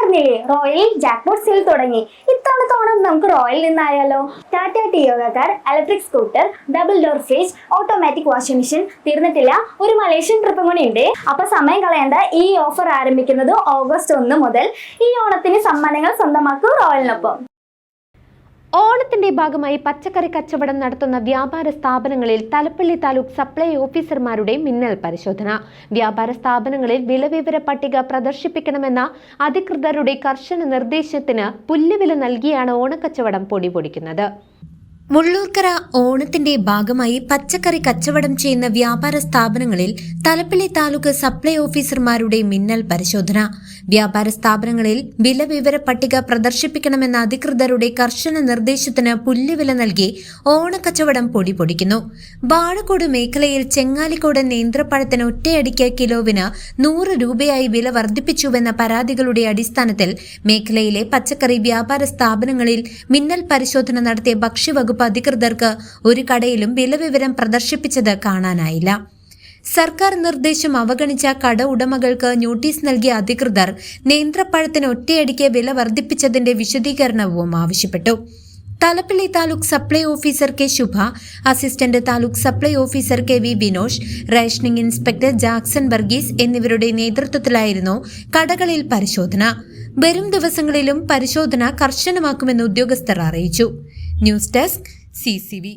പറഞ്ഞില്ലേ royal jackpot sale തുടങ്ങി. ഇത്തവണത്തെ ഓണം നമുക്ക് റോയൽ നിന്നായാലോ? ടാറ്റ ടിയോഗക്കാർ, electric scooter, double door fridge, automatic washing machine. തീർന്നിട്ടില്ല, ഒരു മലേഷ്യൻ ട്രിപ്പും കൂടി ഉണ്ട്. അപ്പൊ സമയം കളയേണ്ട, ഈ ഓഫർ ആരംഭിക്കുന്നത് ഓഗസ്റ്റ് 1 മുതൽ. ഈ ഓണത്തിന് സമ്മാനങ്ങൾ സ്വന്തമാക്കൂ റോയലിനൊപ്പം. ഓണത്തിന്റെ ഭാഗമായി പച്ചക്കറി കച്ചവടം നടത്തുന്ന വ്യാപാര സ്ഥാപനങ്ങളിൽ തലപ്പള്ളി താലൂക്ക് സപ്ലൈ ഓഫീസർമാരുടെ മിന്നൽ പരിശോധന. വ്യാപാര സ്ഥാപനങ്ങളിൽ വിലവിവര പട്ടിക പ്രദർശിപ്പിക്കണമെന്ന അധികൃതരുടെ കർശന നിർദ്ദേശത്തിന് പുല്ലുവില നൽകിയാണ് ഓണക്കച്ചവടം പൊടിപൊടിക്കുന്നത്. മുള്ളൂർക്കര ഓണത്തിന്റെ ഭാഗമായി പച്ചക്കറി കച്ചവടം ചെയ്യുന്ന വ്യാപാര സ്ഥാപനങ്ങളിൽ തലപ്പള്ളി താലൂക്ക് സപ്ലൈ ഓഫീസർമാരുടെ മിന്നൽ പരിശോധന. വ്യാപാര സ്ഥാപനങ്ങളിൽ വിലവിവര പട്ടിക പ്രദർശിപ്പിക്കണമെന്ന അധികൃതരുടെ കർശന നിർദ്ദേശത്തിന് പുല്ലുവില നൽകി ഓണക്കച്ചവടം പൊടിപൊടിക്കുന്നു. വാഴക്കോട് മേഖലയിൽ ചെങ്ങാലിക്കോട് നേന്ത്രപ്പഴത്തിന് ഒറ്റയടിക്ക് കിലോവിന് 100 രൂപയായി വില വർദ്ധിപ്പിച്ചുവെന്ന പരാതികളുടെ അടിസ്ഥാനത്തിൽ മേഖലയിലെ പച്ചക്കറി വ്യാപാര സ്ഥാപനങ്ങളിൽ മിന്നൽ പരിശോധന നടത്തിയ ഭക്ഷ്യവകുപ്പ് അധികൃതർക്ക് ഒരു കടയിലും വിലവിവരം പ്രദർശിപ്പിച്ചത് കാണാനായില്ല. സർക്കാർ നിർദ്ദേശം അവഗണിച്ച കട ഉടമകൾക്ക് നോട്ടീസ് നൽകിയ അധികൃതർ നേന്ത്രപ്പഴത്തിന് ഒറ്റയടിക്ക് വില വർദ്ധിപ്പിച്ചതിന്റെ വിശദീകരണവും ആവശ്യപ്പെട്ടു. Thalappilly taluk supply officer K Shubha, assistant taluk supply officer K V Vinosh, rationing inspector Jackson Varghese എന്നിവരുടെ നേതൃത്വത്തിലായിരുന്നു കടകളിൽ പരിശോധന. വരും ദിവസങ്ങളിലും പരിശോധന കർശനമാക്കുമെന്ന് ഉദ്യോഗസ്ഥർ അറിയിച്ചു. News desk CCV.